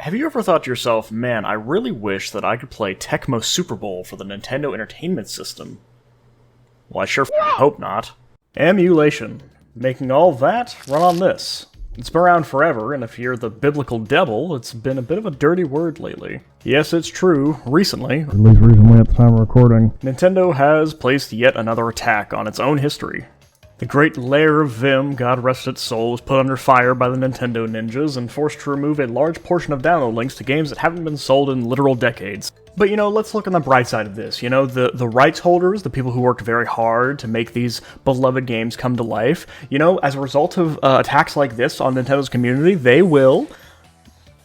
Have you ever thought to yourself, man, I really wish that I could play Tecmo Super Bowl for the Nintendo Entertainment System? Well, I sure hope not. Emulation. Making all that run on this. It's been around forever, and if you're the biblical devil, it's been a bit of a dirty word lately. Yes, it's true, recently, at least recently at the time of recording, Nintendo has placed yet another attack on its own history. The great lair of Vim, God rest its soul, was put under fire by the Nintendo ninjas and forced to remove a large portion of download links to games that haven't been sold in literal decades. But let's look on the bright side of this. The rights holders, the people who worked very hard to make these beloved games come to life, as a result of attacks like this on Nintendo's community, they will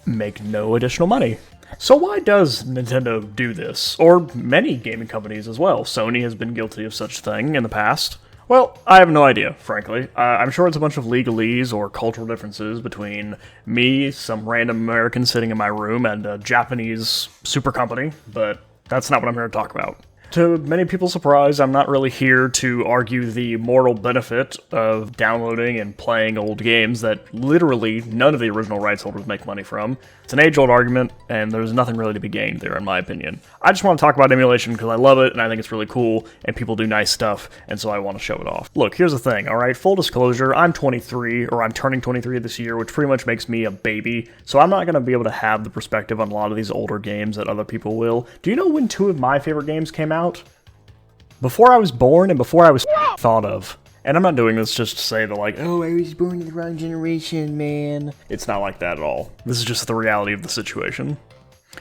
make no additional money. So why does Nintendo do this? Or many gaming companies as well. Sony has been guilty of such thing in the past. Well, I have no idea, frankly. I'm sure it's a bunch of legalese or cultural differences between me, some random American sitting in my room, and a Japanese super company, but that's not what I'm here to talk about. To many people's surprise, I'm not really here to argue the moral benefit of downloading and playing old games that literally none of the original rights holders make money from. It's an age-old argument, and there's nothing really to be gained there, in my opinion. I just want to talk about emulation because I love it, and I think it's really cool, and people do nice stuff, and so I want to show it off. Look, here's the thing, alright? Full disclosure, I'm 23, or I'm turning 23 this year, which pretty much makes me a baby, so I'm not going to be able to have the perspective on a lot of these older games that other people will. Do you know when two of my favorite games came out? Before I was born and before I was thought of. And I'm not doing this just to say that oh, I was born in the wrong generation, man. It's not like that at all. This is just the reality of the situation.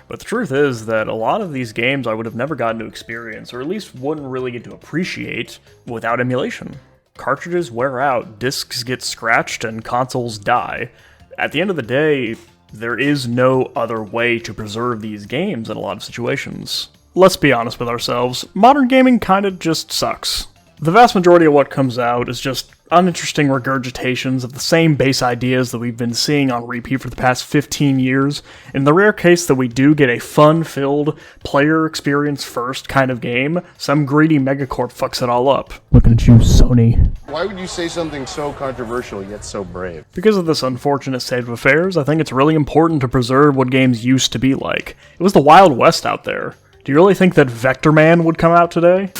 But the truth is that a lot of these games I would have never gotten to experience, or at least wouldn't really get to appreciate, without emulation. Cartridges wear out, discs get scratched, and consoles die. At the end of the day, there is no other way to preserve these games in a lot of situations. Let's be honest with ourselves, modern gaming kinda just sucks. The vast majority of what comes out is just uninteresting regurgitations of the same base ideas that we've been seeing on repeat for the past 15 years. In the rare case that we do get a fun-filled, player experience first kind of game, some greedy megacorp fucks it all up. Looking at you, Sony. Why would you say something so controversial yet so brave? Because of this unfortunate state of affairs, I think it's really important to preserve what games used to be like. It was the Wild West out there. Do you really think that Vector Man would come out today?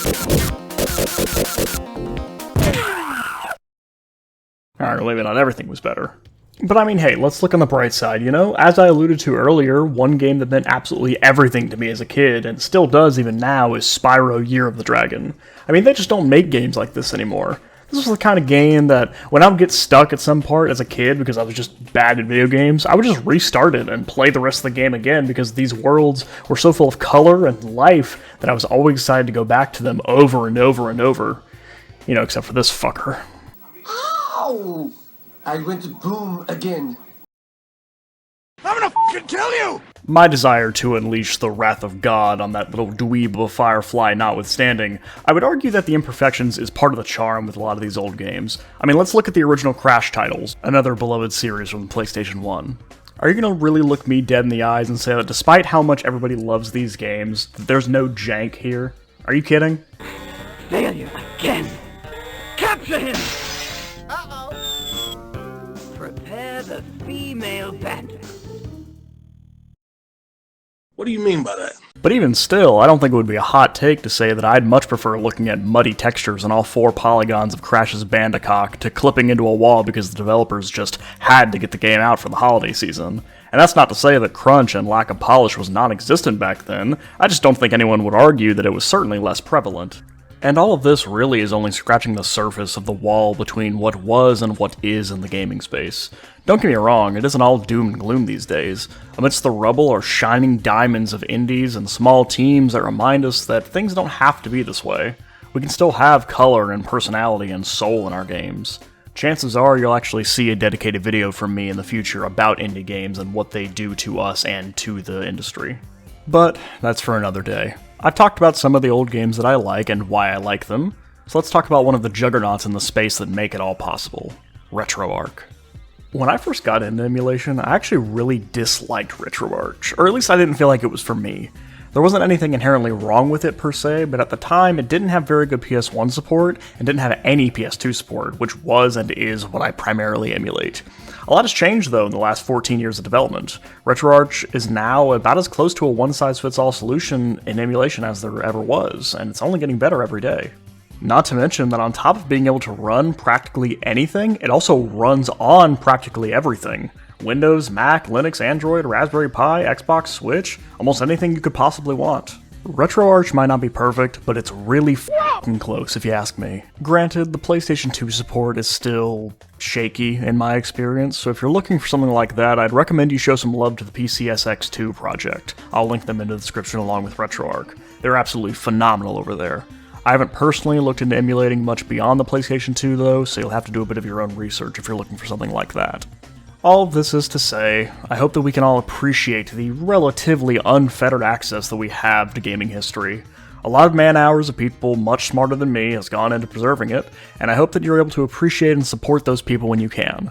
Alright, maybe not everything was better. But I mean, hey, let's look on the bright side, As I alluded to earlier, one game that meant absolutely everything to me as a kid, and still does even now, is Spyro Year of the Dragon. I mean, they just don't make games like this anymore. This was the kind of game that, when I would get stuck at some part as a kid because I was just bad at video games, I would just restart it and play the rest of the game again because these worlds were so full of color and life that I was always excited to go back to them over and over and over. Except for this fucker. Ow! I went to boom again. I'm gonna fucking kill you! My desire to unleash the wrath of God on that little dweeb of a Firefly notwithstanding, I would argue that the imperfections is part of the charm with a lot of these old games. I mean, let's look at the original Crash titles, another beloved series from PlayStation 1. Are you gonna really look me dead in the eyes and say that despite how much everybody loves these games, that there's no jank here? Are you kidding? Failure again! Capture him! Uh-oh! Prepare the female bandit. What do you mean by that? But even still, I don't think it would be a hot take to say that I'd much prefer looking at muddy textures on all 4 polygons of Crash's Bandicoot to clipping into a wall because the developers just had to get the game out for the holiday season. And that's not to say that crunch and lack of polish was non-existent back then, I just don't think anyone would argue that it was certainly less prevalent. And all of this really is only scratching the surface of the wall between what was and what is in the gaming space. Don't get me wrong, it isn't all doom and gloom these days. Amidst the rubble are shining diamonds of indies and small teams that remind us that things don't have to be this way. We can still have color and personality and soul in our games. Chances are you'll actually see a dedicated video from me in the future about indie games and what they do to us and to the industry. But that's for another day. I've talked about some of the old games that I like and why I like them, so let's talk about one of the juggernauts in the space that make it all possible, RetroArch. When I first got into emulation, I actually really disliked RetroArch, or at least I didn't feel like it was for me. There wasn't anything inherently wrong with it per se, but at the time it didn't have very good PS1 support and didn't have any PS2 support, which was and is what I primarily emulate. A lot has changed though in the last 14 years of development. RetroArch is now about as close to a one-size-fits-all solution in emulation as there ever was, and it's only getting better every day. Not to mention that on top of being able to run practically anything, it also runs on practically everything. Windows, Mac, Linux, Android, Raspberry Pi, Xbox, Switch, almost anything you could possibly want. RetroArch might not be perfect, but it's really f***ing close if you ask me. Granted, the PlayStation 2 support is still shaky in my experience, so if you're looking for something like that, I'd recommend you show some love to the PCSX2 project. I'll link them in the description along with RetroArch. They're absolutely phenomenal over there. I haven't personally looked into emulating much beyond the PlayStation 2 though, so you'll have to do a bit of your own research if you're looking for something like that. All of this is to say, I hope that we can all appreciate the relatively unfettered access that we have to gaming history. A lot of man-hours of people much smarter than me has gone into preserving it, and I hope that you're able to appreciate and support those people when you can.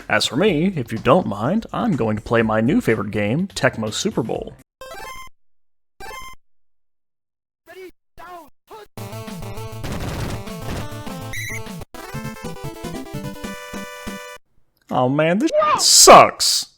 As for me, if you don't mind, I'm going to play my new favorite game, Tecmo Super Bowl. Oh man, this sucks!